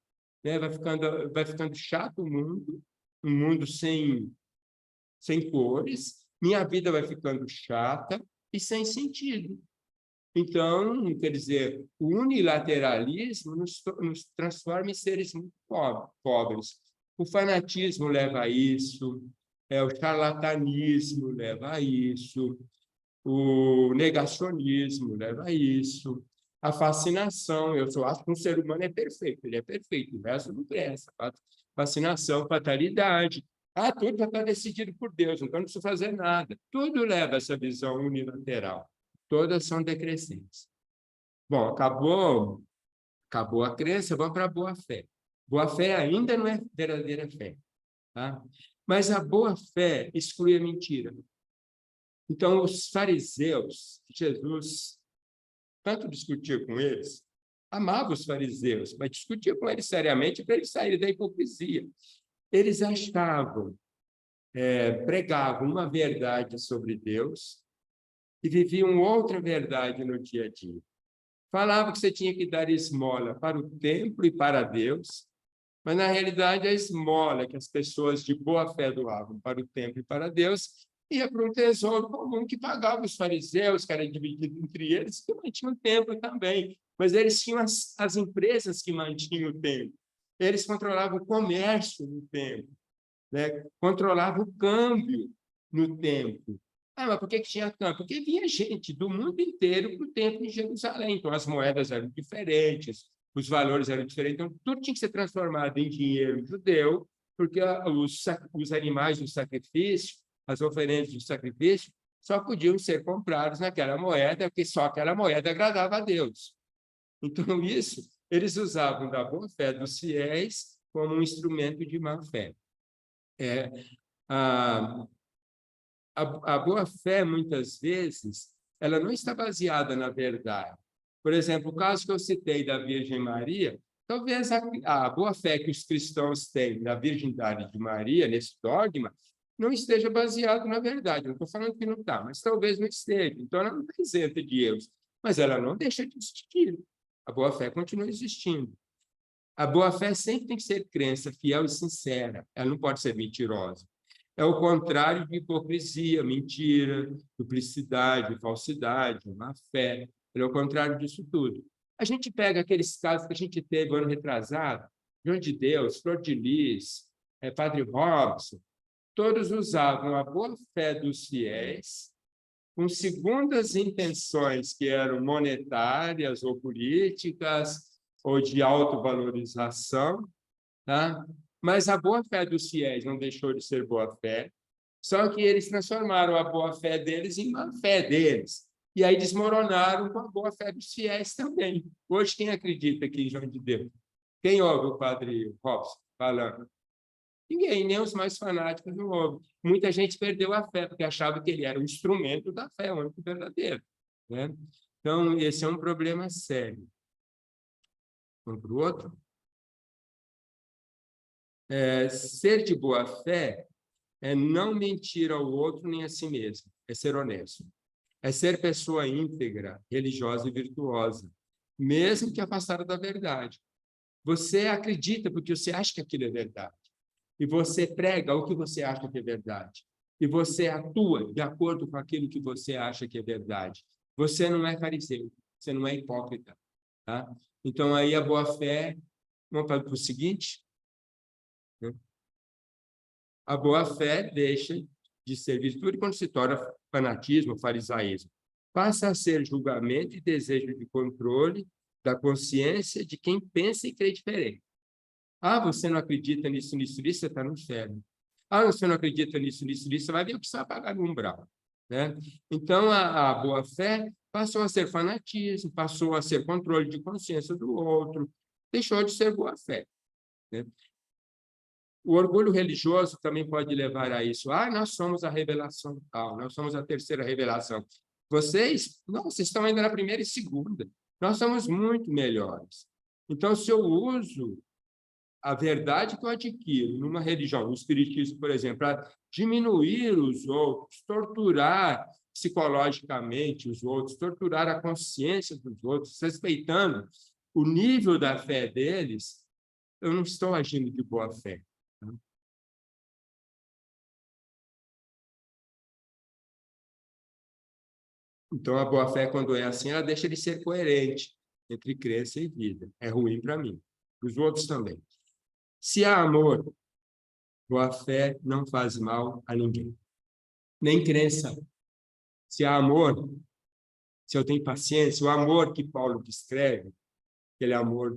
né? Vai ficando chato o mundo, um mundo sem cores, minha vida vai ficando chata e sem sentido. Então, quer dizer, o unilateralismo nos transforma em seres muito pobres. O fanatismo leva a isso, o charlatanismo leva a isso, o negacionismo leva a isso, a fascinação. Eu só acho que um ser humano é perfeito, ele é perfeito, o resto não presta. Fascinação, fatalidade. Ah, tudo já está decidido por Deus, então não preciso fazer nada. Tudo leva a essa visão unilateral. Todas são decrescentes. Bom, acabou a crença, vamos para a boa-fé. Boa-fé ainda não é verdadeira fé. Tá? Mas a boa-fé exclui a mentira. Então, os fariseus, Jesus tanto discutia com eles, amava os fariseus, mas discutia com eles seriamente para eles saírem da hipocrisia. Eles achavam, pregavam uma verdade sobre Deus e viviam outra verdade no dia a dia. Falavam que você tinha que dar esmola para o templo e para Deus, mas, na realidade, a esmola que as pessoas de boa fé doavam para o templo e para Deus ia para um tesouro comum que pagava os fariseus, que era dividido entre eles, que mantinham o templo também. Mas eles tinham as empresas que mantinham o templo. Eles controlavam o comércio no templo, né? Controlavam o câmbio no templo. Ah, mas por que tinha câmbio? Porque vinha gente do mundo inteiro para o templo em Jerusalém. Então, as moedas eram diferentes, os valores eram diferentes. Então, tudo tinha que ser transformado em dinheiro judeu, porque os animais do sacrifício, as oferendas do sacrifício, só podiam ser comprados naquela moeda, porque só aquela moeda agradava a Deus. Então, isso, eles usavam da boa-fé dos fiéis como um instrumento de má-fé. A, a boa-fé, muitas vezes, ela não está baseada na verdade. Por exemplo, o caso que eu citei da Virgem Maria, talvez a boa-fé que os cristãos têm na virgindade de Maria, nesse dogma, não esteja baseado na verdade. Não estou falando que não está, mas talvez não esteja. Então, ela não está isenta de erros, mas ela não deixa de existir. A boa-fé continua existindo. A boa-fé sempre tem que ser crença fiel e sincera. Ela não pode ser mentirosa. É o contrário de hipocrisia, mentira, duplicidade, falsidade, má-fé. É o contrário disso tudo. A gente pega aqueles casos que a gente teve ano retrasado, João de Deus, Flor de Lis, Padre Robson, todos usavam a boa-fé dos fiéis com segundas intenções que eram monetárias ou políticas ou de autovalorização, tá? Mas a boa-fé dos fiéis não deixou de ser boa-fé, só que eles transformaram a boa-fé deles em má-fé deles. E aí desmoronaram com a boa-fé dos fiéis também. Hoje, quem acredita aqui em João de Deus? Quem ouve o padre Robson falando? Ninguém, nem os mais fanáticos não ouvem. Muita gente perdeu a fé, porque achava que ele era um instrumento da fé, o único verdadeiro, né? Então, esse é um problema sério. Vamos para o outro? Ser de boa fé é não mentir ao outro nem a si mesmo, é ser honesto. É ser pessoa íntegra, religiosa e virtuosa, mesmo que afastada da verdade. Você acredita porque você acha que aquilo é verdade. E você prega o que você acha que é verdade. E você atua de acordo com aquilo que você acha que é verdade. Você não é fariseu, você não é hipócrita. Tá? Então, aí a boa-fé... Vamos para o seguinte? A boa-fé deixa de ser virtude quando se torna fanatismo, farisaísmo. Passa a ser julgamento e desejo de controle da consciência de quem pensa e crê diferente. Ah, você não acredita nisso, nisso, nisso, você está no inferno. Ah, você não acredita nisso, nisso, nisso, você vai ver o que você vai pagar no umbral. Né? Então, a boa-fé passou a ser fanatismo, passou a ser controle de consciência do outro, deixou de ser boa-fé. Né? O orgulho religioso também pode levar a isso. Ah, nós somos a revelação tal, nós somos a terceira revelação. Vocês, não, vocês estão ainda na primeira e segunda. Nós somos muito melhores. Então, se eu uso a verdade que eu adquiro numa religião, no espiritismo, por exemplo, para diminuir os outros, torturar psicologicamente os outros, torturar a consciência dos outros, respeitando o nível da fé deles, eu não estou agindo de boa fé. Então, a boa-fé, quando é assim, ela deixa de ser coerente entre crença e vida. É ruim para mim. Para os outros também. Se há amor, boa-fé não faz mal a ninguém. Nem crença. Se há amor, se eu tenho paciência, o amor que Paulo descreve, aquele amor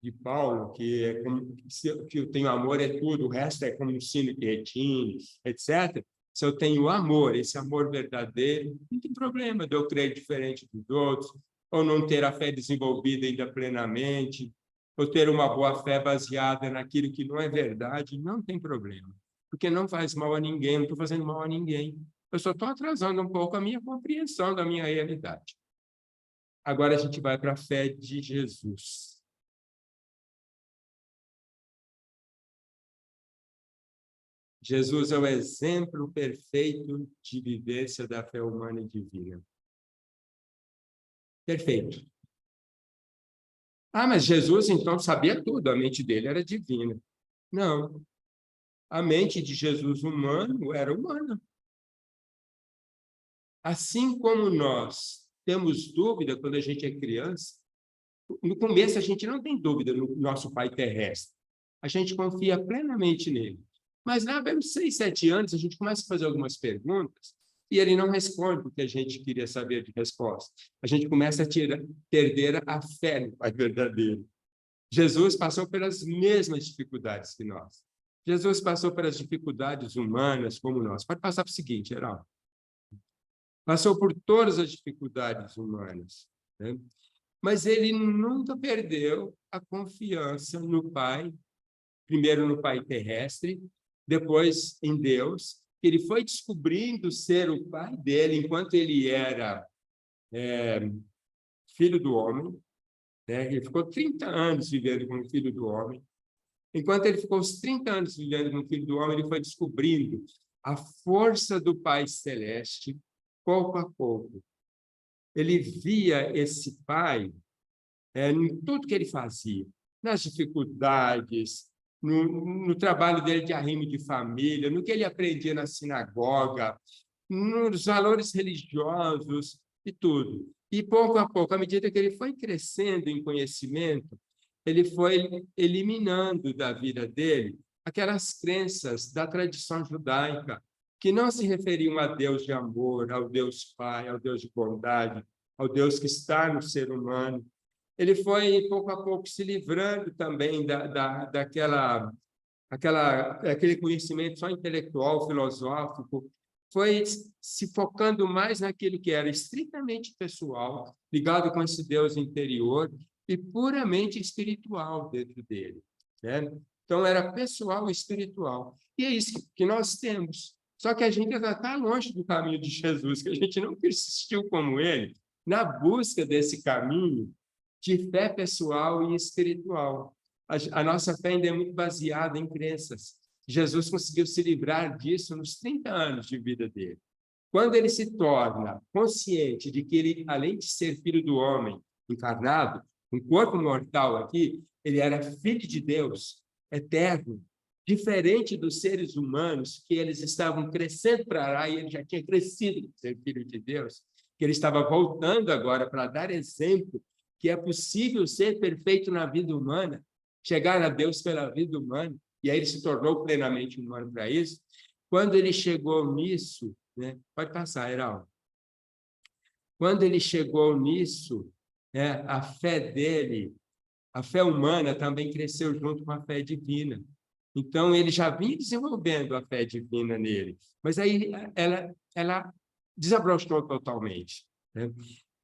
de Paulo, que é como, que eu tenho amor é tudo, o resto é como um sino que retine, etc. Se eu tenho amor, esse amor verdadeiro, não tem problema de eu crer diferente dos outros, ou não ter a fé desenvolvida ainda plenamente, ou ter uma boa fé baseada naquilo que não é verdade, não tem problema. Porque não faz mal a ninguém, não estou fazendo mal a ninguém. Eu só estou atrasando um pouco a minha compreensão da minha realidade. Agora a gente vai para a fé de Jesus. Jesus é o exemplo perfeito de vivência da fé humana e divina. Perfeito. Ah, mas Jesus, então, sabia tudo, a mente dele era divina. Não. A mente de Jesus humano era humana. Assim como nós temos dúvida quando a gente é criança, no começo a gente não tem dúvida no nosso pai terrestre. A gente confia plenamente nele. Mas lá pelos 6, 7 anos, a gente começa a fazer algumas perguntas e ele não responde o que a gente queria saber de resposta. A gente começa a perder a fé no Pai verdadeiro. Jesus passou pelas mesmas dificuldades que nós. Jesus passou pelas dificuldades humanas como nós. Pode passar para o seguinte, Geraldo. Passou por todas as dificuldades humanas, né? Mas ele nunca perdeu a confiança no Pai, primeiro no Pai terrestre, depois em Deus. Ele foi descobrindo ser o Pai dele enquanto ele era filho do homem, né? Ele ficou 30 anos vivendo como filho do homem. Enquanto ele ficou os 30 anos vivendo como filho do homem, ele foi descobrindo a força do Pai Celeste, pouco a pouco. Ele via esse Pai em tudo que ele fazia, nas dificuldades, no trabalho dele de arrimo de família, no que ele aprendia na sinagoga, nos valores religiosos e tudo. E, pouco a pouco, à medida que ele foi crescendo em conhecimento, ele foi eliminando da vida dele aquelas crenças da tradição judaica, que não se referiam a Deus de amor, ao Deus Pai, ao Deus de bondade, ao Deus que está no ser humano. Ele foi, pouco a pouco, se livrando também daquele conhecimento só intelectual, filosófico, foi se focando mais naquilo que era estritamente pessoal, ligado com esse Deus interior e puramente espiritual dentro dele, né? Então, era pessoal e espiritual. E é isso que nós temos. Só que a gente ainda está longe do caminho de Jesus, que a gente não persistiu como ele, na busca desse caminho de fé pessoal e espiritual. A nossa fé ainda é muito baseada em crenças. Jesus conseguiu se livrar disso nos 30 anos de vida dele. Quando ele se torna consciente de que ele, além de ser filho do homem encarnado, um corpo mortal aqui, ele era filho de Deus, eterno, diferente dos seres humanos que eles estavam crescendo para lá e ele já tinha crescido para ser filho de Deus, que ele estava voltando agora para dar exemplo que é possível ser perfeito na vida humana, chegar a Deus pela vida humana, e aí ele se tornou plenamente humano para isso. Quando ele chegou nisso, né? Pode passar, Heraldo. Quando ele chegou nisso, né, a fé dele, a fé humana também cresceu junto com a fé divina. Então, ele já vinha desenvolvendo a fé divina nele, mas aí ela desabrochou totalmente, né?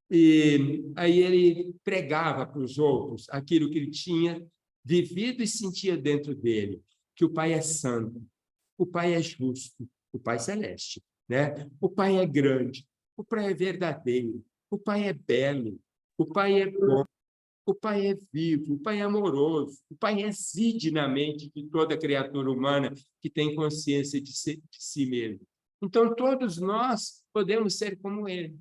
E aí ele pregava para os outros aquilo que ele tinha vivido e sentia dentro dele, que o Pai é santo, o Pai é justo, o Pai celeste, né? O Pai é grande, o Pai é verdadeiro, o Pai é belo, o Pai é bom, o Pai é vivo, o Pai é amoroso, o Pai reside na mente de toda criatura humana que tem consciência de si mesmo. Então, todos nós podemos ser como ele.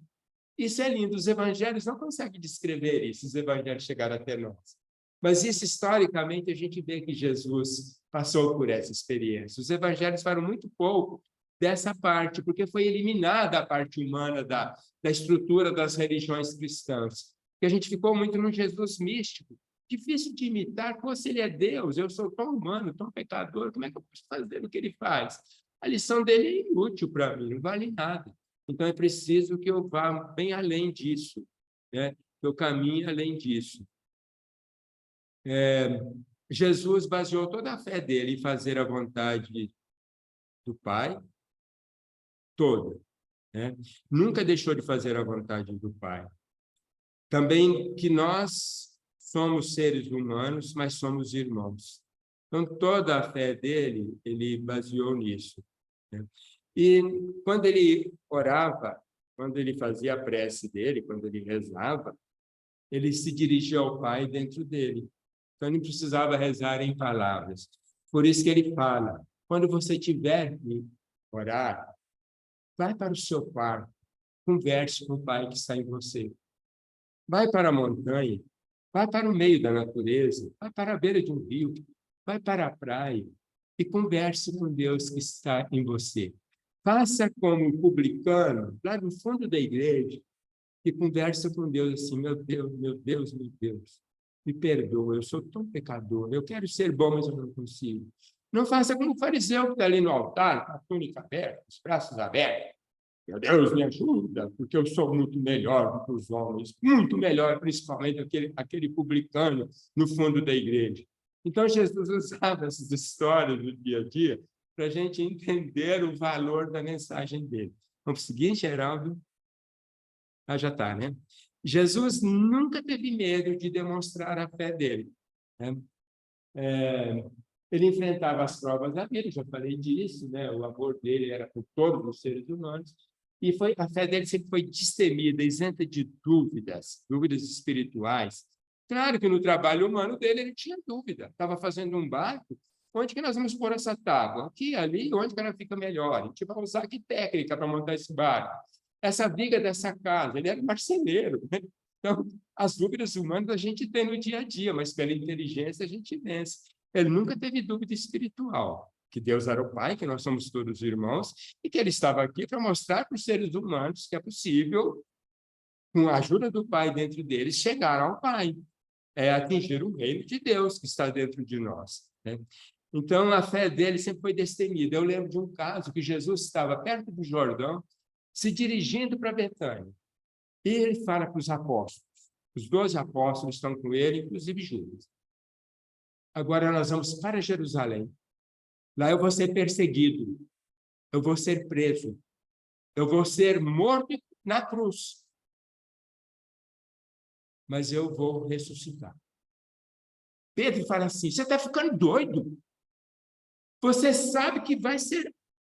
Isso é lindo, os evangelhos não conseguem descrever isso, os evangelhos chegaram até nós. Mas isso, historicamente, a gente vê que Jesus passou por essa experiência. Os evangelhos falam muito pouco dessa parte, porque foi eliminada a parte humana da estrutura das religiões cristãs. Porque a gente ficou muito num Jesus místico, difícil de imitar. Pô, se ele é Deus, eu sou tão humano, tão pecador, como é que eu posso fazer o que ele faz? A lição dele é inútil para mim, não vale nada. Então, é preciso que eu vá bem além disso, né? Que eu caminhe além disso. Jesus baseou toda a fé dele em fazer a vontade do Pai, toda, né? Nunca deixou de fazer a vontade do Pai. Também que nós somos seres humanos, mas somos irmãos. Então, toda a fé dele, ele baseou nisso, né? E quando ele orava, quando ele fazia a prece dele, quando ele rezava, ele se dirigia ao Pai dentro dele. Então, ele não precisava rezar em palavras. Por isso que ele fala, quando você tiver que orar, vai para o seu quarto, converse com o Pai que está em você. Vai para a montanha, vai para o meio da natureza, vai para a beira de um rio, vai para a praia e converse com Deus que está em você. Faça como um publicano, lá no fundo da igreja, e conversa com Deus assim, meu Deus, meu Deus, meu Deus, me perdoa, eu sou tão pecador, eu quero ser bom, mas eu não consigo. Não faça como o fariseu que está ali no altar, com a túnica aberta, os braços abertos. Meu Deus, me ajuda, porque eu sou muito melhor do que os homens, muito melhor, principalmente aquele publicano no fundo da igreja. Então, Jesus usava essas histórias do dia a dia para a gente entender o valor da mensagem dele. Vamos seguir, Geraldo? Ah, já está, né? Jesus nunca teve medo de demonstrar a fé dele, né? Ele enfrentava as provas da vida, já falei disso, né? O amor dele era por todos os seres humanos, e a fé dele sempre foi destemida, isenta de dúvidas espirituais. Claro que no trabalho humano dele ele tinha dúvida, estava fazendo um barco, onde que nós vamos pôr essa tábua? Aqui, ali, onde que ela fica melhor? A gente vai usar que técnica para montar esse barco? Essa viga dessa casa, ele era marceneiro, né? Então, as dúvidas humanas a gente tem no dia a dia, mas pela inteligência a gente vence. Ele nunca teve dúvida espiritual, que Deus era o Pai, que nós somos todos irmãos, e que ele estava aqui para mostrar para os seres humanos que é possível, com a ajuda do Pai dentro deles, chegar ao Pai, atingir o reino de Deus que está dentro de nós, né? Então, a fé dele sempre foi destemida. Eu lembro de um caso que Jesus estava perto do Jordão, se dirigindo para Betânia, e ele fala para os apóstolos, os 12 apóstolos estão com ele, inclusive Judas. Agora nós vamos para Jerusalém. Lá eu vou ser perseguido, eu vou ser preso, eu vou ser morto na cruz. Mas eu vou ressuscitar. Pedro fala assim, você está ficando doido? Você sabe que vai ser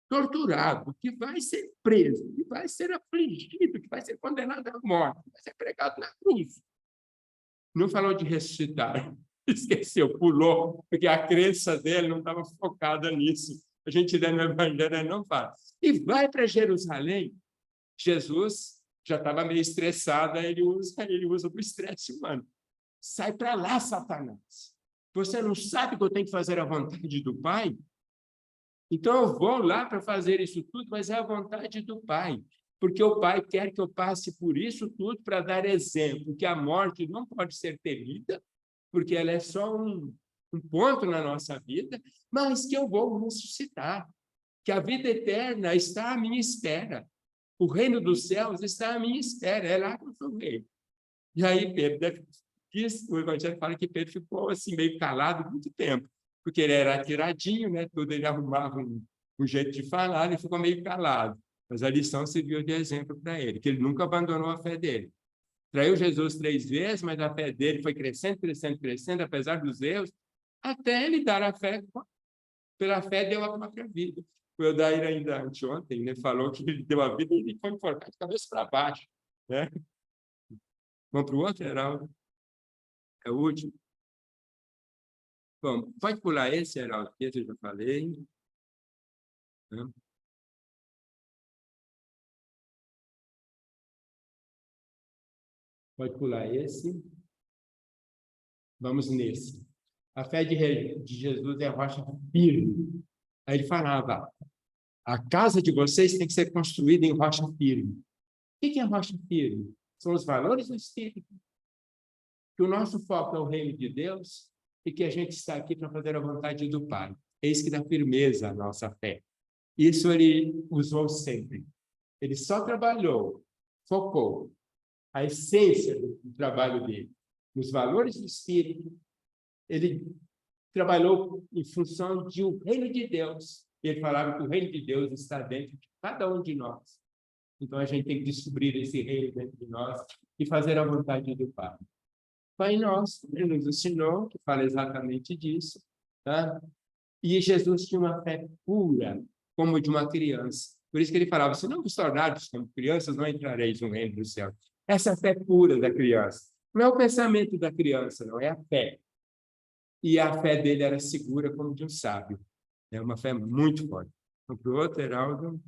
torturado, que vai ser preso, que vai ser afligido, que vai ser condenado à morte, que vai ser pregado na cruz. Não falou de ressuscitar. Esqueceu, pulou, porque a crença dele não estava focada nisso. A gente lê no Evangelho, não fala. E vai para Jerusalém. Jesus já estava meio estressado, ele usa o estresse humano. Sai para lá, Satanás. Você não sabe que eu tenho que fazer a vontade do Pai? Então eu vou lá para fazer isso tudo, mas é a vontade do Pai. Porque o Pai quer que eu passe por isso tudo para dar exemplo, que a morte não pode ser temida, porque ela é só um ponto na nossa vida, mas que eu vou ressuscitar, que a vida eterna está à minha espera, o reino dos céus está à minha espera, é lá que eu sou rei. E aí Pedro, o Evangelho fala que Pedro ficou assim meio calado muito tempo, porque ele era atiradinho, né? Tudo ele arrumava um jeito de falar, ele ficou meio calado. Mas a lição serviu de exemplo para ele, que ele nunca abandonou a fé dele. Traiu Jesus 3 vezes, mas a fé dele foi crescendo, crescendo, crescendo, apesar dos erros, até ele dar a fé, pela fé deu a própria vida. O Eldair ainda anteontem, né, falou que ele deu a vida e ele foi enforcado de cabeça para baixo, né? Vamos para o outro, Heraldo? É o último? Bom, pode pular esse, Heraldo, que esse eu já falei, né? Pode pular esse. Vamos nesse. A fé de Jesus é rocha firme. Aí ele falava, a casa de vocês tem que ser construída em rocha firme. O que é rocha firme? São os valores do Espírito. Que o nosso foco é o reino de Deus e que a gente está aqui para fazer a vontade do Pai. Eis que dá firmeza à nossa fé. Isso ele usou sempre. Ele só trabalhou, focou a essência do trabalho dele, nos valores do Espírito. Ele trabalhou em função de o reino de Deus. Ele falava que o reino de Deus está dentro de cada um de nós. Então, a gente tem que descobrir esse reino dentro de nós e fazer a vontade do Pai. Pai Nosso, ele nos ensinou, que fala exatamente disso, tá? E Jesus tinha uma fé pura, como de uma criança. Por isso que ele falava, se não vos tornares como crianças, não entrareis no reino do céu. Essa fé pura da criança. Não é o pensamento da criança, não, é a fé. E a fé dele era segura como de um sábio. É uma fé muito forte. Vamos para o outro, Heraldo.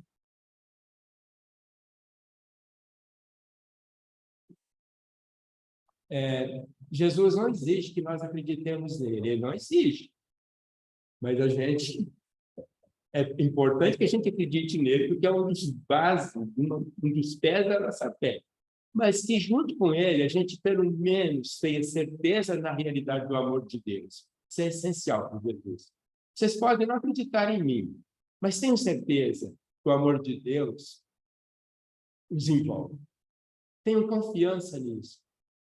Jesus não exige que nós acreditemos nele, ele não exige. Mas a gente, é importante que a gente acredite nele, porque é um dos bases, um dos pés da nossa fé. Mas que junto com ele, a gente pelo menos tenha certeza na realidade do amor de Deus. Isso é essencial para Jesus. Vocês podem não acreditar em mim, mas tenham certeza que o amor de Deus os envolve. Tenham confiança nisso.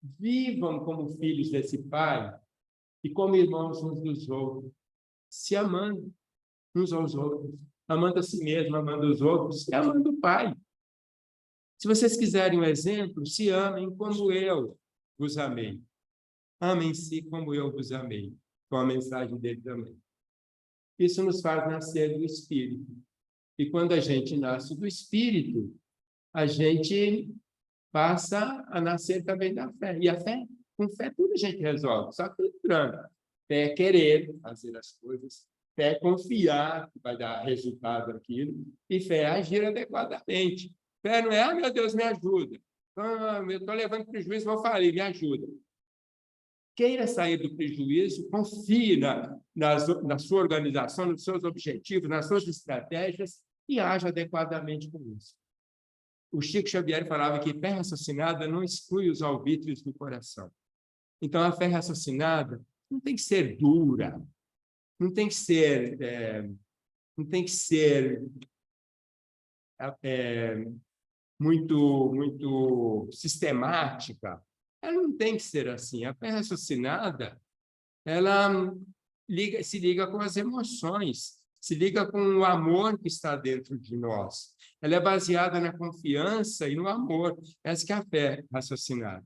Vivam como filhos desse Pai, e como irmãos uns dos outros, se amando uns aos outros, amando a si mesmo, amando os outros e amando o Pai. Se vocês quiserem um exemplo, se amem como eu vos amei. Amem-se como eu vos amei. Com a mensagem dele também. Isso nos faz nascer do Espírito. E quando a gente nasce do Espírito, a gente passa a nascer também da fé. E a fé, com fé, tudo a gente resolve. Só que lembrando, fé é querer fazer as coisas, fé é confiar que vai dar resultado aquilo, e fé é agir adequadamente. Fé não é, meu Deus, me ajuda. Eu estou levando prejuízo, vou falir, me ajuda. Queira sair do prejuízo, confie na sua organização, nos seus objetivos, nas suas estratégias e haja adequadamente com isso. O Chico Xavier falava que fé raciocinada não exclui os alvítrios do coração. Então, a fé raciocinada não tem que ser dura, não tem que ser, muito sistemática. Ela não tem que ser assim. A fé raciocinada, ela se liga com as emoções, se liga com o amor que está dentro de nós. Ela é baseada na confiança e no amor. Essa que é a fé raciocinada.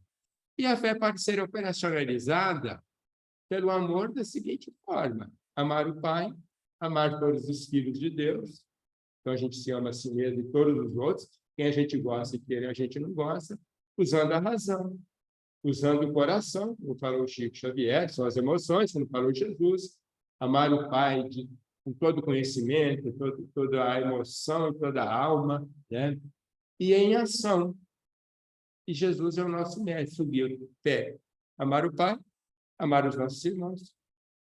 E a fé pode ser operacionalizada pelo amor da seguinte forma: amar o Pai, amar todos os filhos de Deus. Então, a gente se ama a si mesmo e todos os outros. Quem a gente gosta e quem a gente não gosta, usando a razão, usando o coração, como falou o Chico Xavier, são as emoções, como falou Jesus. Amar o Pai com todo o conhecimento, toda a emoção, toda a alma, né? E em ação. E Jesus é o nosso mestre, o fé. Amar o Pai, amar os nossos irmãos,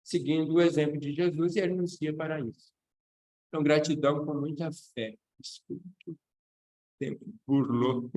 seguindo o exemplo de Jesus, e ele nos guia para isso. Então, gratidão com muita fé. Desculpe, o tempo burlou.